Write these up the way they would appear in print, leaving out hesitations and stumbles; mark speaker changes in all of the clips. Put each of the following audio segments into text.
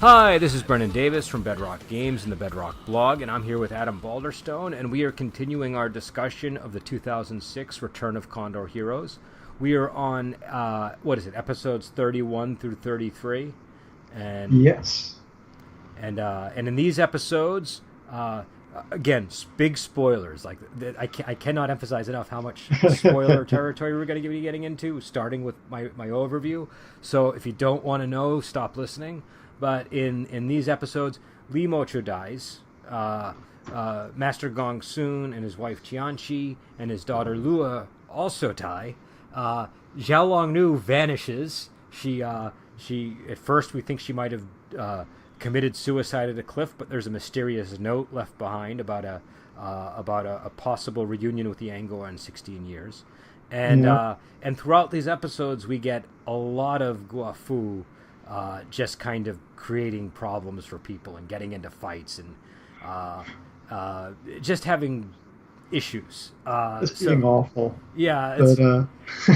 Speaker 1: Hi, this is Brennan Davis from Bedrock Games and the Bedrock blog, and I'm here with Adam Balderstone, and we are continuing our discussion of the 2006 Return of Condor Heroes. We are on, episodes 31 through 33? And
Speaker 2: Yes.
Speaker 1: And in these episodes, again, big spoilers. Like I cannot emphasize enough how much spoiler territory we're going to be getting into, starting with my overview. So if you don't want to know, stop listening. But in these episodes, Lee Mocho dies. Master Gong Soon and his wife Qianqi and his daughter Lua also die. Zhao Longnu vanishes. She at first we think she might have committed suicide at a cliff, but there's a mysterious note left behind about a possible reunion with the Angor in 16 years. And throughout these episodes, we get a lot of Guafu just kind of creating problems for people and getting into fights and just having issues.
Speaker 2: Being awful.
Speaker 1: Yeah.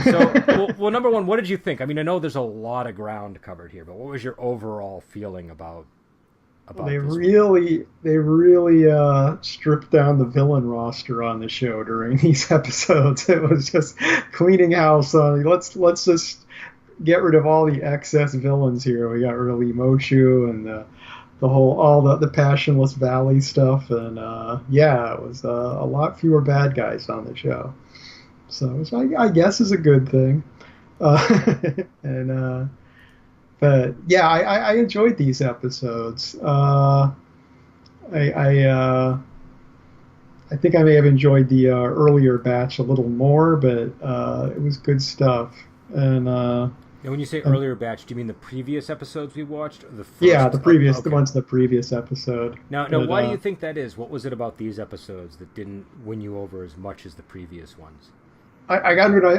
Speaker 1: Well, number one, what did you think? I mean, I know there's a lot of ground covered here, but what was your overall feeling about
Speaker 2: they
Speaker 1: this
Speaker 2: really stripped down the villain roster on the show during these episodes. It was just cleaning house on. Let's just get rid of all the excess villains here. We got rid of Lee Mochu and all the Passionless Valley stuff, and it was a lot fewer bad guys on the show. So which I guess is a good thing. But yeah, I enjoyed these episodes. I think I may have enjoyed the earlier batch a little more, but it was good stuff. And
Speaker 1: now, when you say earlier batch, do you mean the previous episodes we watched? Or the first?
Speaker 2: Yeah, the previous,
Speaker 1: okay.
Speaker 2: The ones in the previous episode.
Speaker 1: Now, why do you think that is? What was it about these episodes that didn't win you over as much as the previous ones?
Speaker 2: I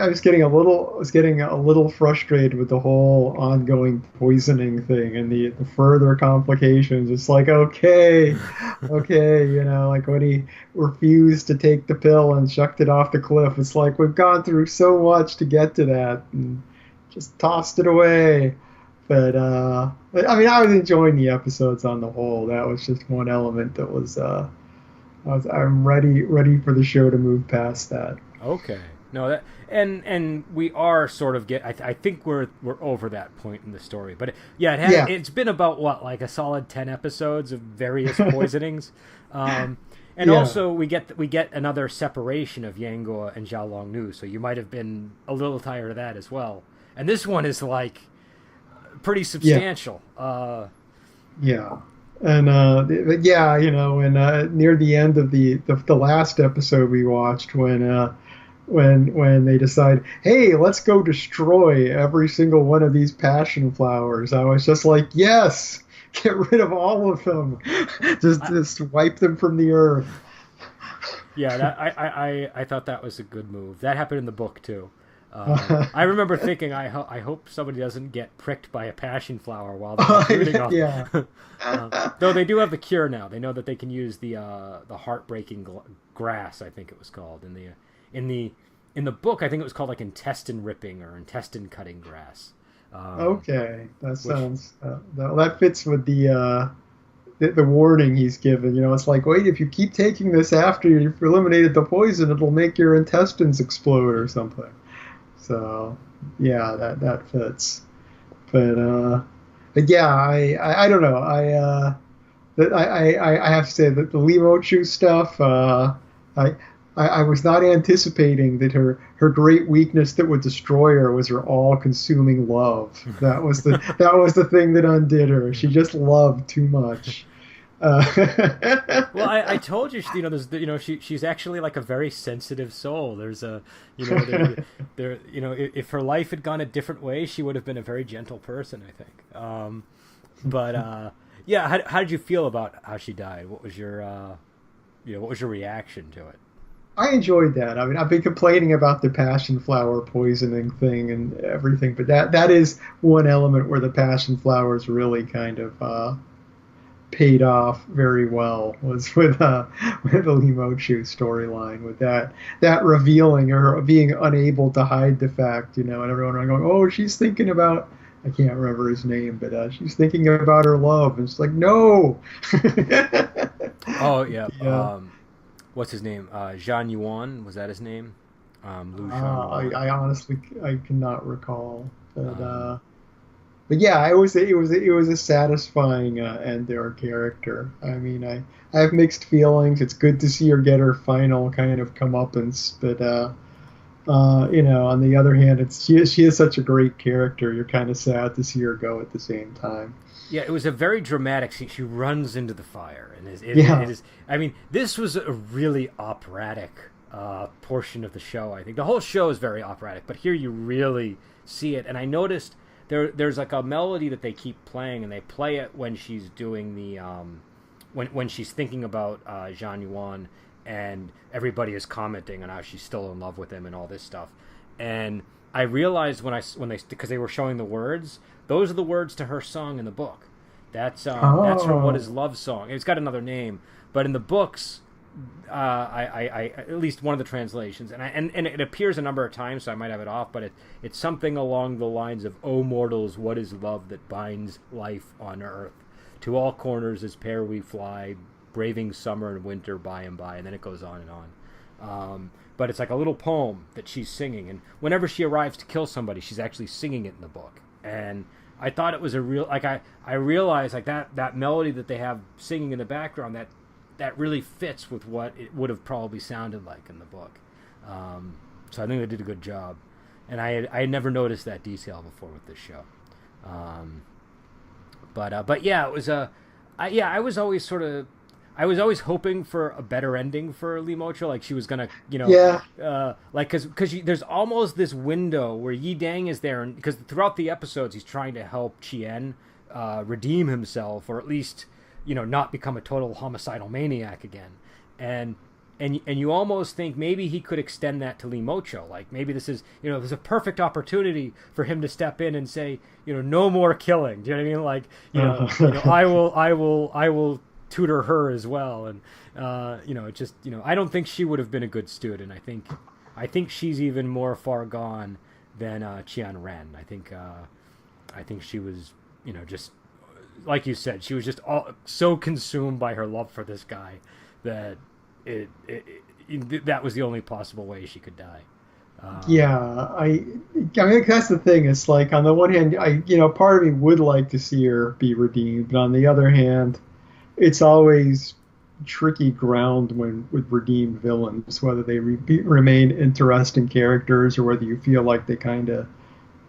Speaker 2: was getting a little frustrated with the whole ongoing poisoning thing and the further complications. It's like, okay, like when he refused to take the pill and chucked it off the cliff. It's like we've gone through so much to get to that and just tossed it away. But I mean, I was enjoying the episodes on the whole. That was just one element that was I'm ready for the show to move past that.
Speaker 1: Okay. No, that and we are sort of I think we're over that point in the story, but it's been about like a solid 10 episodes of various poisonings, also we get another separation of Yangor and Zhao Longnu, so you might have been a little tired of that as well. And this one is like pretty substantial.
Speaker 2: And near the end of the last episode we watched when they decide, hey, let's go destroy every single one of these passion flowers, I was just like, yes, get rid of all of them. just wipe them from the earth.
Speaker 1: Yeah, I thought that was a good move. That happened in the book too. I remember thinking, I hope somebody doesn't get pricked by a passion flower while they're shooting off.
Speaker 2: Yeah.
Speaker 1: Though they do have the cure now. They know that they can use the heartbreaking grass, I think it was called in the book. I think it was called like intestine ripping or intestine cutting grass.
Speaker 2: Okay, that sounds that fits with the warning he's given. It's like, wait, if you keep taking this after you've eliminated the poison, it'll make your intestines explode or something. So yeah, that fits. But yeah, I don't know. I have to say that the Lee Mochu stuff, I was not anticipating that her great weakness that would destroy her was her all-consuming love. That was the thing that undid her. She just loved too much.
Speaker 1: Well, I told you, she's actually like a very sensitive soul. There's if her life had gone a different way, she would have been a very gentle person, I think. How did you feel about how she died? What was your reaction to it?
Speaker 2: I enjoyed that. I mean, I've been complaining about the passion flower poisoning thing and everything, but that is one element where the passion flowers really kind of paid off very well, was with the Lee Mochu storyline, with that revealing, her being unable to hide the fact, and everyone going, oh, she's thinking about I can't remember his name, but she's thinking about her love, and it's like no.
Speaker 1: Oh yeah.
Speaker 2: Yeah,
Speaker 1: What's his name? Zhang Yuan, was that his name? Lu Zhang Yuan.
Speaker 2: I honestly I cannot recall,
Speaker 1: Um,
Speaker 2: but yeah, it was a satisfying end to her character. I mean, I have mixed feelings. It's good to see her get her final kind of comeuppance, but on the other hand, she is such a great character. You're kind of sad to see her go at the same time.
Speaker 1: yeah, it was a very dramatic scene. She runs into the fire, and it
Speaker 2: Yeah.
Speaker 1: is. I mean, this was a really operatic portion of the show. I think the whole show is very operatic, but here you really see it. And I noticed there's like a melody that they keep playing, and they play it when she's doing the when she's thinking about Zhang Yuan, and everybody is commenting on how she's still in love with him and all this stuff. And I realized when they because they were showing the words, those are the words to her song in the book. That's her "What
Speaker 2: Oh.
Speaker 1: Is Love" song. It's got another name, but in the books, I at least one of the translations, and it appears a number of times, so I might have it off, but it's something along the lines of "O mortals, what is love that binds life on earth? To all corners as pair we fly, braving summer and winter by and by," and then it goes on and on. But it's like a little poem that she's singing, and whenever she arrives to kill somebody, she's actually singing it in the book. And I thought it was a real like I realized like that melody that they have singing in the background that really fits with what it would have probably sounded like in the book. So I think they did a good job, and I had never noticed that detail before with this show. Um, but yeah, it was I was always I was always hoping for a better ending for Lee Mocho, like she was gonna,
Speaker 2: Yeah.
Speaker 1: like because there's almost this window where Yi Dang is there, and because throughout the episodes he's trying to help Chien redeem himself, or at least not become a total homicidal maniac again, and and you almost think maybe he could extend that to Lee Mocho. Like maybe this is there's a perfect opportunity for him to step in and say no more killing. Do you know what I mean? Like I will tutor her as well, and it just I don't think she would have been a good student. I think she's even more far gone than Qian Ren. I think she was just like you said, she was just so consumed by her love for this guy that that was the only possible way she could die.
Speaker 2: Yeah, I mean that's the thing. It's like on the one hand, part of me would like to see her be redeemed, but on the other hand, it's always tricky ground when with redeemed villains, whether they remain interesting characters or whether you feel like they kind of,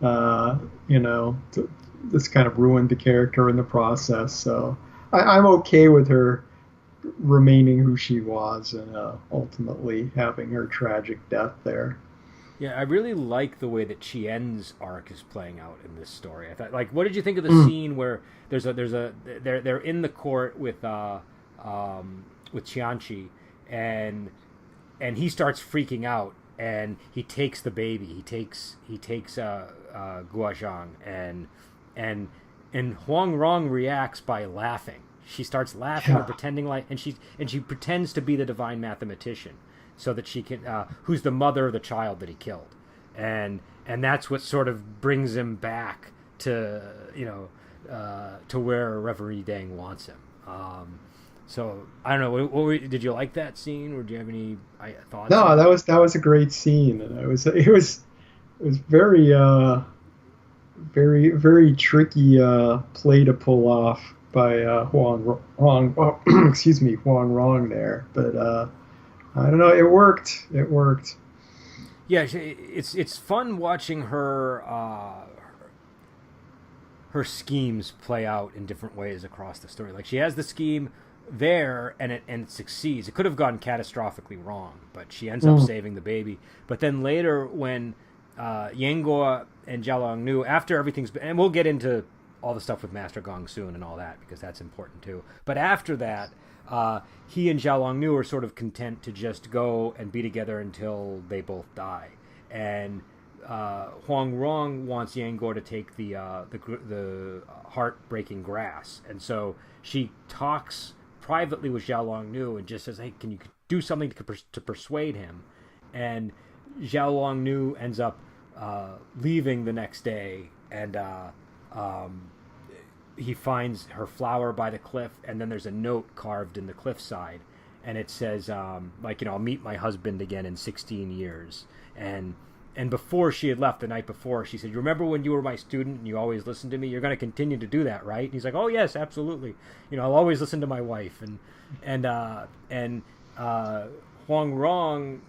Speaker 2: uh, you know, t- this kind of ruined the character in the process. So I'm okay with her remaining who she was and ultimately having her tragic death there.
Speaker 1: Yeah, I really like the way that Chien's arc is playing out in this story. I thought, like, what did you think of the
Speaker 2: Mm.
Speaker 1: scene where they're in the court with Chianchi, and he starts freaking out, and he takes the baby. He takes Guozhang, and Huang Rong reacts by laughing. She starts laughing and
Speaker 2: Yeah,
Speaker 1: pretending like, and she pretends to be the divine mathematician, so that she can, who's the mother of the child that he killed, and that's what sort of brings him back to to where Reverie Dang wants him. So I don't know. Did you like that scene, or do you have any thoughts
Speaker 2: no,
Speaker 1: on it?
Speaker 2: that was a great scene, and it was very very tricky play to pull off by Huang oh, excuse me, Huang Rong there. But I don't know, it worked. It worked.
Speaker 1: Yeah, it's fun watching her schemes play out in different ways across the story. Like she has the scheme there, and it succeeds. It could have gone catastrophically wrong, but she ends up
Speaker 2: Mm.
Speaker 1: saving the baby. But then later, when Yengo and Jialong Nu, after everything's been, and we'll get into all the stuff with Master Gong soon and all that because that's important too. But after that, he and Jialong Nu are sort of content to just go and be together until they both die. And Huang Rong wants Yangor to take the heartbreaking grass, and so she talks privately with Zhao Long Nu and just says, "Hey, can you do something to persuade him?" And Zhao Long Nu ends up leaving the next day, and he finds her flower by the cliff, and then there's a note carved in the cliffside, and it says, like, I'll meet my husband again in 16 years. And before she had left the night before, she said, "You remember when you were my student and you always listened to me? You're going to continue to do that, right?" And he's like, "Oh yes, absolutely. I'll always listen to my wife." And Huang Rong,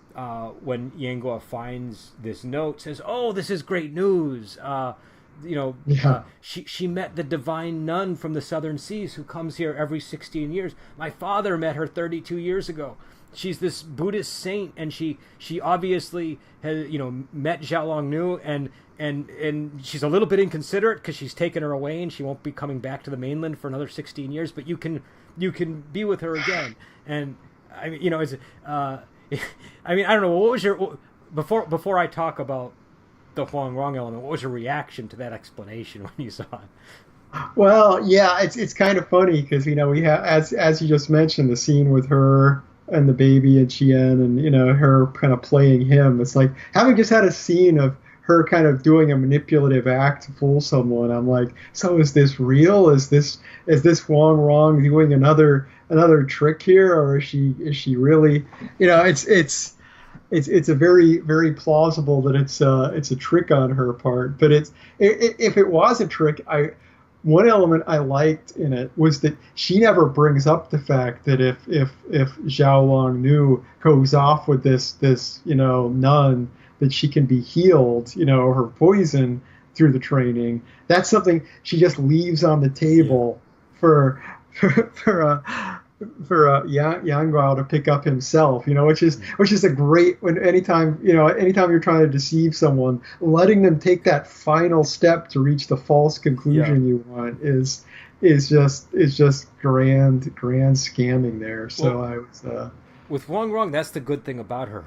Speaker 1: when Yanguo finds this note, says, "Oh, this is great news.
Speaker 2: Yeah.
Speaker 1: She met the divine nun from the southern seas who comes here every 16 years. My father met her 32 years ago. She's this Buddhist saint, and she obviously has met Xiaolong Nu, and she's a little bit inconsiderate because she's taken her away and she won't be coming back to the mainland for another 16 years. But you can be with her again." And I mean, it's I mean, I don't know, what was your, before I talk about the Huang Rong element, what was your reaction to that explanation when you saw it?
Speaker 2: Well, yeah, it's kind of funny because we have, as you just mentioned, the scene with her and the baby and Chien, and her kind of playing him. It's like having just had a scene of her kind of doing a manipulative act to fool someone. I'm like, so is this real? Is this Huang Rong doing another trick here, or is she really? It's a very, very plausible that it's a trick on her part. But if it was a trick, one element I liked in it was that she never brings up the fact that if Zhao Long Nu goes off with this nun, that she can be healed, her poison through the training. That's something she just leaves on the table for Yang Guao to pick up himself, which is a great, anytime you're trying to deceive someone, letting them take that final step to reach the false conclusion you want is just grand scamming there. So
Speaker 1: Well,
Speaker 2: I was
Speaker 1: with Huang Rong, that's the good thing about her.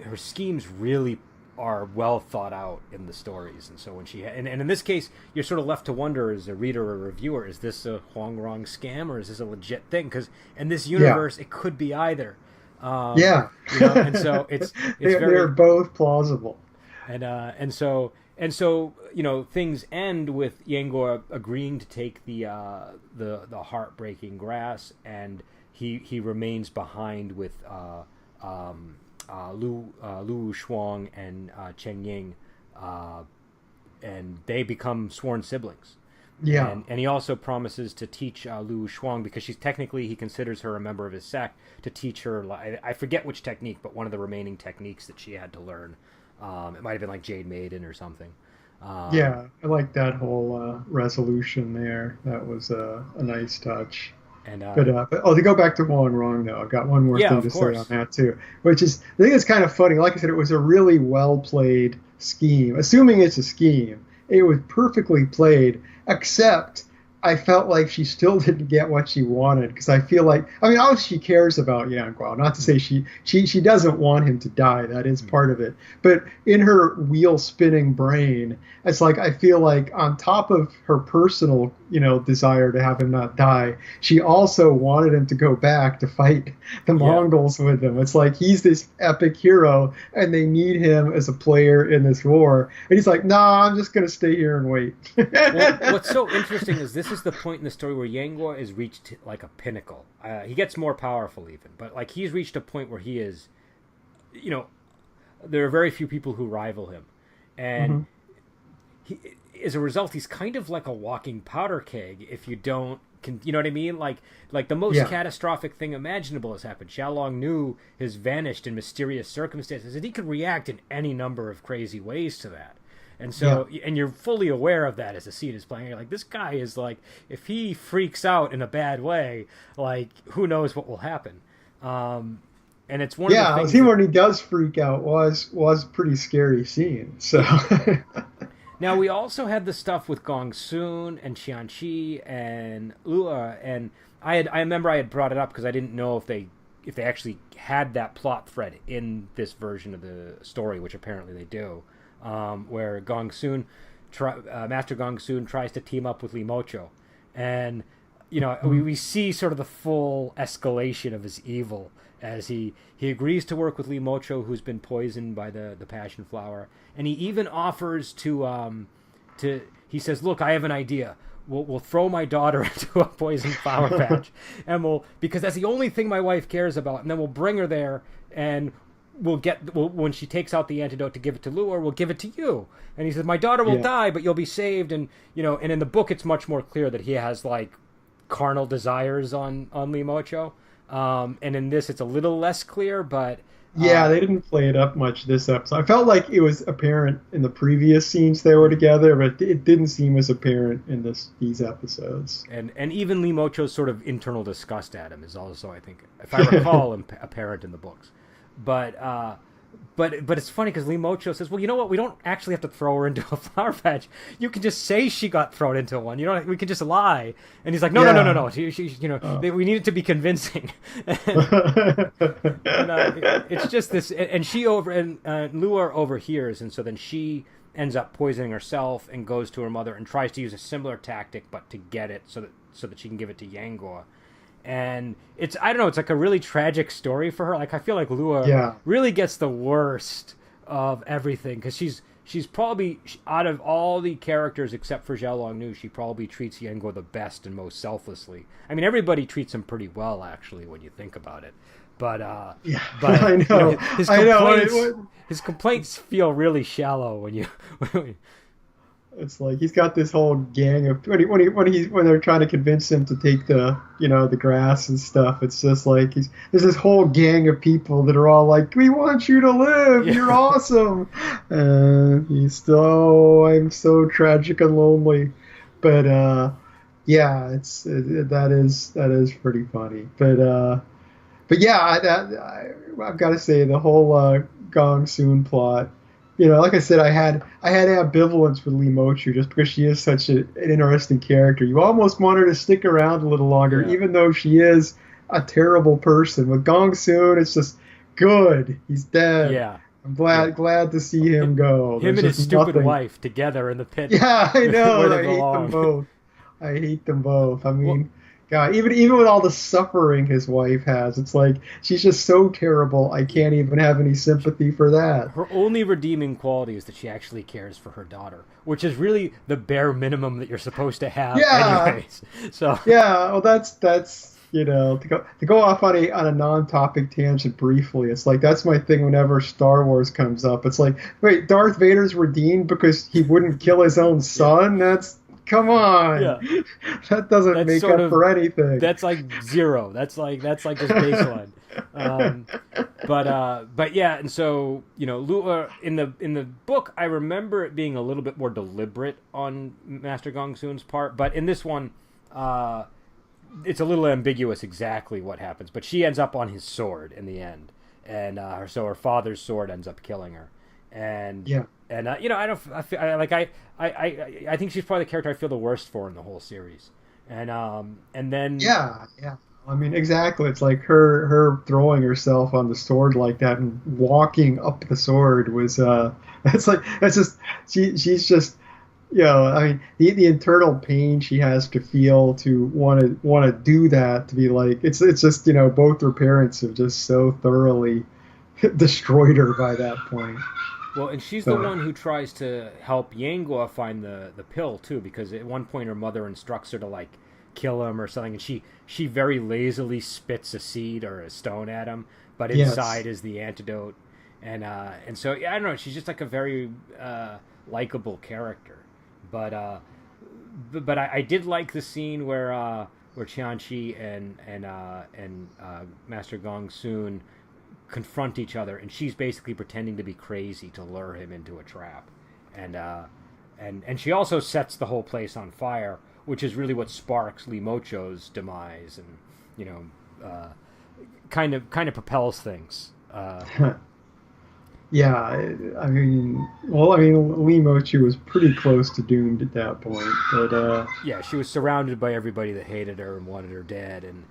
Speaker 1: Her schemes really are well thought out in the stories, and so when and in this case, you're sort of left to wonder as a reader or reviewer: is this a Huang Rong scam or is this a legit thing? Because in this universe, it could be either.
Speaker 2: Yeah.
Speaker 1: And so it's
Speaker 2: they're
Speaker 1: very,
Speaker 2: both plausible.
Speaker 1: and so things end with Yanguo agreeing to take the heartbreaking grass, and he remains behind with Lu Shuang and Chen Ying, and they become sworn siblings.
Speaker 2: Yeah.
Speaker 1: And he also promises to teach Lu Shuang, because he considers her a member of his sect, to teach her, I forget which technique, but one of the remaining techniques that she had to learn. It might have been like Jade Maiden or something.
Speaker 2: Yeah, I like that whole resolution there. That was a nice touch.
Speaker 1: And
Speaker 2: But to go back to Wrong Wrong though, I've got one more
Speaker 1: yeah,
Speaker 2: thing
Speaker 1: of
Speaker 2: to say
Speaker 1: course.
Speaker 2: on that too, which is I think it's kind of funny. Like I said, it was a really well played scheme. Assuming it's a scheme, it was perfectly played, except I felt like she still didn't get what she wanted, because I feel like, I mean, obviously she cares about Yang Guao. Not to say she doesn't want him to die. That is part of it. But in her wheel spinning brain, it's like I feel like on top of her personal, desire to have him not die, she also wanted him to go back to fight the Mongols with them. It's like he's this epic hero, and they need him as a player in this war, and he's like, "Nah, I'm just gonna stay here and wait."
Speaker 1: Well, what's so interesting is this is the point in the story where Yanguo is reached like a pinnacle. He gets more powerful even, but like he's reached a point where he is, there are very few people who rival him, and he, as a result, he's kind of like a walking powder keg. If you don't, you know what I mean? Like the most catastrophic thing imaginable has happened. Xiaolong Nu has vanished in mysterious circumstances, and he could react in any number of crazy ways to that. And so, and you're fully aware of that as the scene is playing. You're like, this guy is like, if he freaks out in a bad way, like, who knows what will happen? And it's one of the things.
Speaker 2: Yeah, when he does freak out was a pretty scary scene. So.
Speaker 1: Now, we also had the stuff with Gong Sun and Qianqi and Lua, and I remember I had brought it up because I didn't know if they actually had that plot thread in this version of the story, which apparently they do. Where Master Gong Sun tries to team up with Li Mocho, and we see sort of the full escalation of his evil as he agrees to work with Li Mocho, who's been poisoned by the passion flower, and he even offers to he says, look, I have an idea. We'll throw my daughter into a poison flower patch, and because that's the only thing my wife cares about, and then we'll bring her there, and when she takes out the antidote to give it to Lure, we'll give it to you. And he says, my daughter will die, but you'll be saved. And and in the book, it's much more clear that he has like carnal desires on Lee Mocho. And in this, it's a little less clear, but
Speaker 2: they didn't play it up much this episode. I felt like it was apparent in the previous scenes they were together, but it didn't seem as apparent in these episodes.
Speaker 1: And even Lee Mocho's sort of internal disgust at him is also, I think, if I recall, apparent in the books. But it's funny because Lee Mocho says, well, you know what? We don't actually have to throw her into a flower patch. You can just say she got thrown into one. We can just lie. And he's like, no. She, we need it to be convincing. It's just this, and Lure overhears, and so then she ends up poisoning herself and goes to her mother and tries to use a similar tactic, but to get it so that she can give it to Yangor. And it's like a really tragic story for her. Like, I feel like Lua really gets the worst of everything because she's probably, out of all the characters except for Zhao Longnu, she probably treats Yengo the best and most selflessly. I mean, everybody treats him pretty well, actually, when you think about it. But
Speaker 2: I know.
Speaker 1: His complaints feel really shallow when you.
Speaker 2: It's like he's got this whole gang of when they're trying to convince him to take the grass and stuff. It's just like there's this whole gang of people that are all like, "We want you to live. You're awesome," and he's still, I'm so tragic and lonely. But that is pretty funny. But I've got to say the whole Gong Soon plot. Like I said, I had ambivalence with Lee Mochu just because she is such an interesting character. You almost want her to stick around a little longer, even though she is a terrible person. With Gong Soon, it's just good. He's dead.
Speaker 1: Yeah.
Speaker 2: I'm glad to see him go.
Speaker 1: Him and his stupid wife together in the pit.
Speaker 2: Yeah, I know. I hate them both. I hate them both. I mean, God, even with all the suffering his wife has, it's like she's just so terrible. I can't even have any sympathy for that.
Speaker 1: Her only redeeming quality is that she actually cares for her daughter, which is really the bare minimum that you're supposed to have, anyways. So
Speaker 2: well, that's to go off on a non-topic tangent briefly. It's like that's my thing whenever Star Wars comes up. It's like, wait, Darth Vader's redeemed because he wouldn't kill his own son? Come on. Yeah. That doesn't make up for anything.
Speaker 1: That's like zero. That's like just baseline. But yeah, and so, Lua in the book, I remember it being a little bit more deliberate on Master Gong Soon's part, but in this one, it's a little ambiguous exactly what happens, but she ends up on his sword in the end. And so her father's sword ends up killing her. And And I think she's probably the character I feel the worst for in the whole series. And then
Speaker 2: I mean, exactly. It's like her throwing herself on the sword like that and walking up the sword was she's just I mean the internal pain she has to feel to want to do that, to be like it's just both her parents have just so thoroughly destroyed her by that point.
Speaker 1: Well, and she's the one who tries to help Yangua find the pill, too, because at one point her mother instructs her to, like, kill him or something, and she very lazily spits a seed or a stone at him, but inside is the antidote. And so, I don't know, she's just, like, a very likable character. But I did like the scene where Qianqi and Master Gong Soon confront each other, and she's basically pretending to be crazy to lure him into a trap, and she also sets the whole place on fire, which is really what sparks Lee Mocho's demise, and kind of propels things.
Speaker 2: I mean, Lee Mocho was pretty close to doomed at that point, but
Speaker 1: she was surrounded by everybody that hated her and wanted her dead,
Speaker 2: and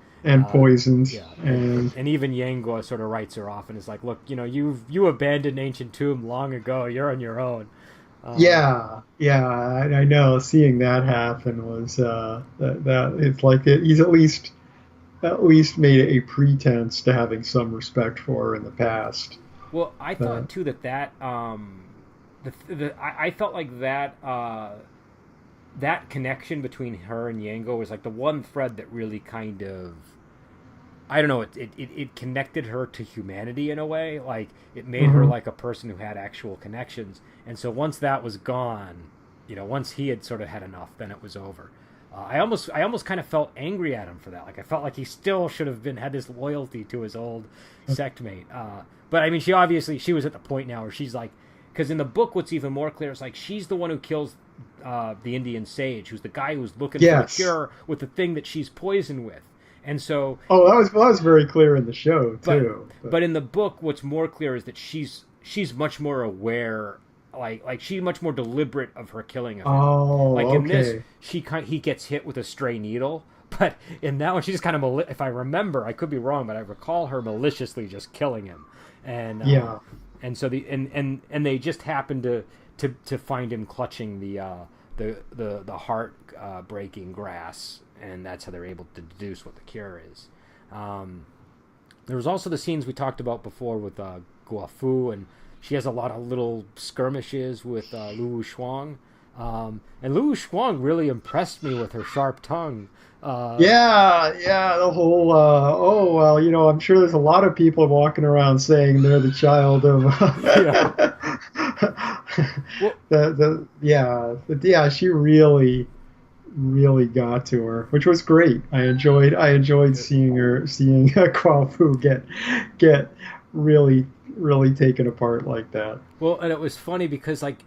Speaker 2: poisoned.
Speaker 1: And even Yangua sort of writes her off and is like, look, you abandoned Ancient Tomb long ago. You're on your own. I know. Seeing that happen was that it's like he's at least made a pretense to having some respect for her in the past. Well, I thought too that I felt like that that connection between her and Yango was like the one thread that really kind of, I don't know, it connected her to humanity in a way. Like it made her
Speaker 2: Hmm.
Speaker 1: like a person who had actual connections. And so once that was gone, once he had sort of had enough, then it was over. I almost kind of felt angry at him for that. Like I felt like he still should have had this loyalty to his old sect mate. But I mean, she was at the point now where she's like, because in the book, what's even more clear is like she's the one who kills the Indian sage, who's the guy who's looking for the
Speaker 2: Yes.
Speaker 1: cure with the thing that she's poisoned with. And so,
Speaker 2: Oh, that was very clear in the show
Speaker 1: but
Speaker 2: too.
Speaker 1: but in the book, what's more clear is that she's much more aware, like she's much more deliberate of her killing of him.
Speaker 2: Oh,
Speaker 1: Like in this,
Speaker 2: okay.
Speaker 1: he gets hit with a stray needle, but in that one, she just kind of if I remember, I could be wrong, but I recall her maliciously just killing him, and
Speaker 2: Yeah.
Speaker 1: and so and they just happened to find him clutching the heart breaking grass, and that's how they're able to deduce what the cure is. There was also the scenes we talked about before with Guafu, and she has a lot of little skirmishes with Lu Shuang. And Lu Shuang really impressed me with her sharp tongue.
Speaker 2: Yeah, the whole oh well, I'm sure there's a lot of people walking around saying they're the child of
Speaker 1: Yeah. Well,
Speaker 2: yeah, she really got to her, which was great. I enjoyed seeing Kwao Fu get really taken apart like that.
Speaker 1: well, and it was funny because like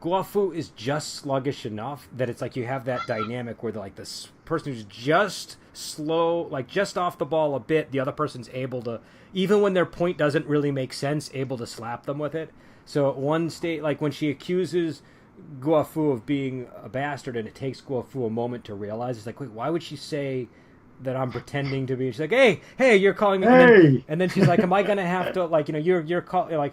Speaker 1: Guafu is just sluggish enough that it's like you have that dynamic where like this person who's just slow, like just off the ball a bit, the other person's able to, even when their point doesn't really make sense, able to slap them with it. So at one state, like when she accuses Guafu of being a bastard, and it takes Guafu a moment to realize, it's like, wait, why would she say that I'm pretending to be? She's like, hey, you're calling me.
Speaker 2: Hey.
Speaker 1: And then she's like, am I gonna have to, like, you're call, like,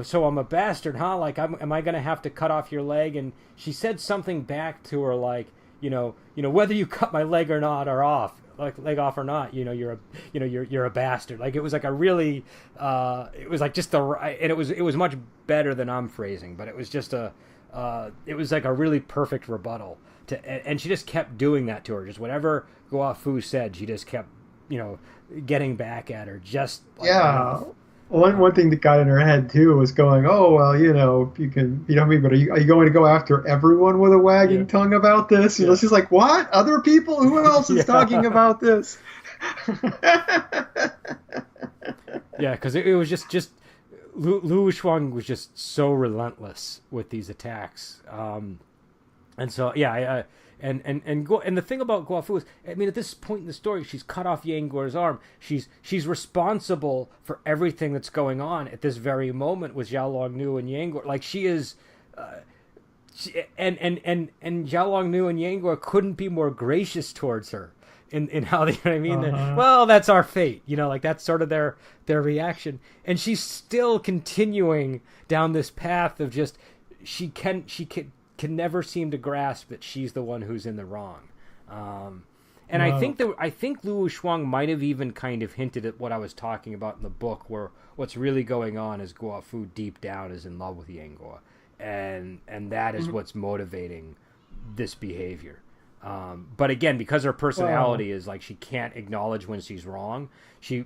Speaker 1: so I'm a bastard, huh? Like, am I gonna have to cut off your leg? And she said something back to her like, whether you cut my leg or not, or off, like leg off or not, you're a bastard. Like it was like a really, it was like just the right, and it was much better than I'm phrasing, but it was just it was like a really perfect rebuttal and she just kept doing that to her. Just whatever Guafu said, she just kept, getting back at her. Just like
Speaker 2: Yeah.
Speaker 1: enough.
Speaker 2: One thing that got in her head too was going, oh well, you can, me, but are you going to go after everyone with a wagging
Speaker 1: Yeah.
Speaker 2: tongue about this?
Speaker 1: Yeah.
Speaker 2: She's like, what? Other people? Who else is
Speaker 1: Yeah.
Speaker 2: talking about this?
Speaker 1: Yeah, because it was just Lu Shuang was just so relentless with these attacks, and so yeah, and the thing about Guafu is, I mean, at this point in the story, she's cut off Yangor's arm. She's responsible for everything that's going on at this very moment with Zhao Longnu and Yangor. Like she is. And Zhao Longnu and Yangor couldn't be more gracious towards her in how they, what I mean?
Speaker 2: Uh-huh.
Speaker 1: Well, that's our fate, like that's sort of their reaction, and she's still continuing down this path of just she can never seem to grasp that she's the one who's in the wrong. And
Speaker 2: Wow.
Speaker 1: I think Lu Shuang might have even kind of hinted at what I was talking about in the book, where what's really going on is Guafu deep down is in love with Yangor, and that is what's motivating this behavior. But again, because her personality is like she can't acknowledge when she's wrong, she,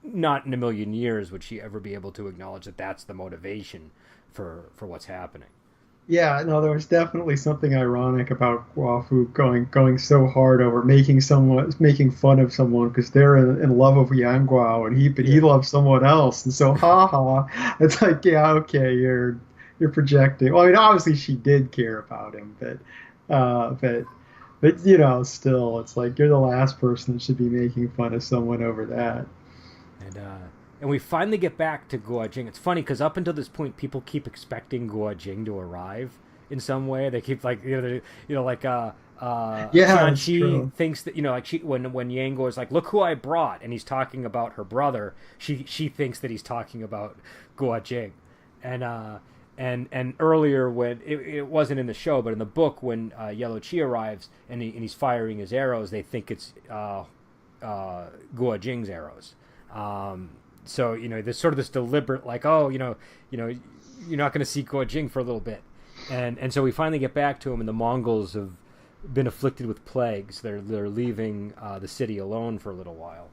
Speaker 1: not in a million years would she ever be able to acknowledge that that's the motivation for what's happening.
Speaker 2: Yeah, no, there was definitely something ironic about Guafu going so hard over making fun of someone because they're in love with Yang Guao, and he loves someone else, and so haha, it's like, yeah, okay, you're projecting. Well, I mean, obviously she did care about him, but still, it's like you're the last person that should be making fun of someone over that.
Speaker 1: And we finally get back to Guo Jing. It's funny because up until this point, people keep expecting Guo Jing to arrive in some way. They keep like like
Speaker 2: Yeah, that's
Speaker 1: Qianqi
Speaker 2: true.
Speaker 1: thinks that like when Yango is like, look who I brought, and he's talking about her brother, she thinks that he's talking about Guo Jing, and earlier when it wasn't in the show but in the book, when Yellow Qi arrives and he's firing his arrows, they think it's Guo Jing's arrows. So there's sort of this deliberate like, oh, you're not going to see Guo Jing for a little bit, and so we finally get back to him, and the Mongols been afflicted with plagues. They're leaving the city alone for a little while,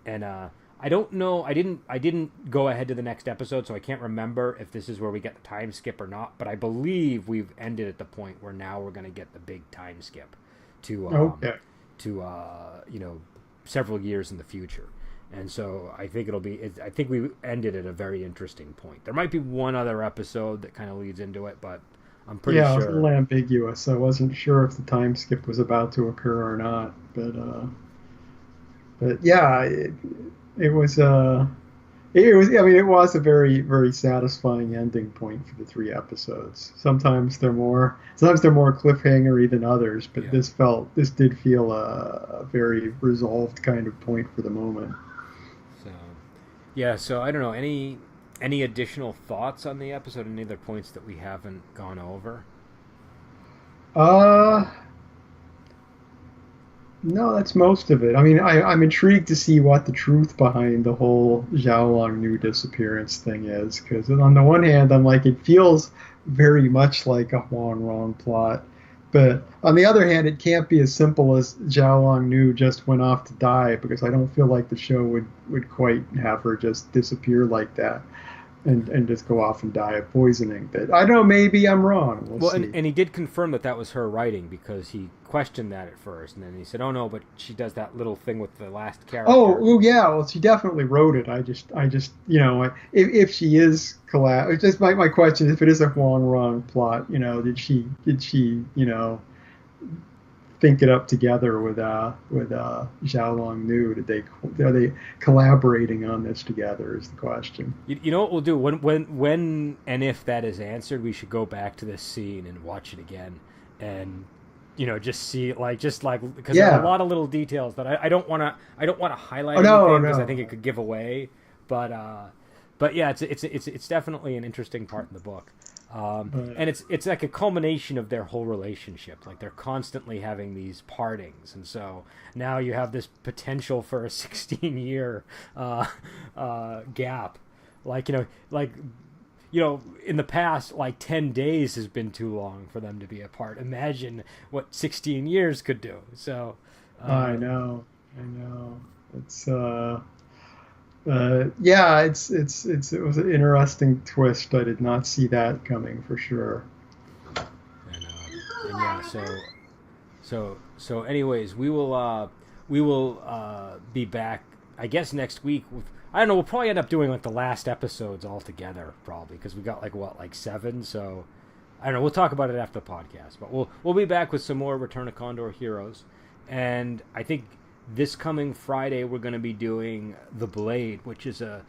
Speaker 1: and I don't know. I didn't go ahead to the next episode, so I can't remember if this is where we get the time skip or not. But I believe we've ended at the point where now we're going to get the big time skip to several years in the future. And so I think I think we ended at a very interesting point. There might be one other episode that kind of leads into it, but I'm pretty sure.
Speaker 2: Yeah, it was a little ambiguous. I wasn't sure if the time skip was about to occur or not. But yeah, it was. I mean, it was a very, very satisfying ending point for the 3 episodes. Sometimes they're more cliffhangery than others, but
Speaker 1: yeah.
Speaker 2: this did feel a very resolved kind of point for the moment.
Speaker 1: So, yeah. So I don't know any additional thoughts on the episode. Any other points that we haven't gone over?
Speaker 2: Uh, no, that's most of it. I mean, I'm intrigued to see what the truth behind the whole Zhao Long Nu disappearance thing is, because on the one hand, I'm like, it feels very much like a Huang Rong plot, but on the other hand, it can't be as simple as Zhao Long Nu just went off to die, because I don't feel like the show would quite have her just disappear like that. And just go off and die of poisoning. But I don't know, maybe I'm wrong. We'll see.
Speaker 1: And he did confirm that was her writing, because he questioned that at first, and then he said, "Oh no, but she does that little thing with the last character."
Speaker 2: Oh yeah, well she definitely wrote it. I just if she is it's just my question, if it is a Huang Rong plot, did she think it up together with Zhao Long Nu? Are they collaborating on this together? Is the question.
Speaker 1: You know what we'll do when and if that is answered, we should go back to this scene and watch it again, and just see because there are a lot of little details that I don't want to highlight anything because I think it could give away, but yeah, it's definitely an interesting part in the book. And it's like a culmination of their whole relationship. Like they're constantly having these partings, and so now you have this potential for a 16-year gap. In the past, like 10 days has been too long for them to be apart. Imagine what 16 years could do. So
Speaker 2: I know. It's yeah, it was an interesting twist. I did not see that coming for sure.
Speaker 1: And yeah, so anyways, we will be back, I guess, next week with, I don't know, we'll probably end up doing like the last episodes all together, probably, because we got like 7. So I don't know. We'll talk about it after the podcast, but we'll be back with some more Return of Condor Heroes, and I think this coming Friday, we're going to be doing The Blade, which is a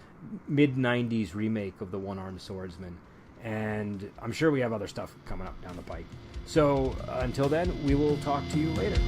Speaker 1: mid-90s remake of The One-Armed Swordsman. And I'm sure we have other stuff coming up down the pike. So until then, we will talk to you later.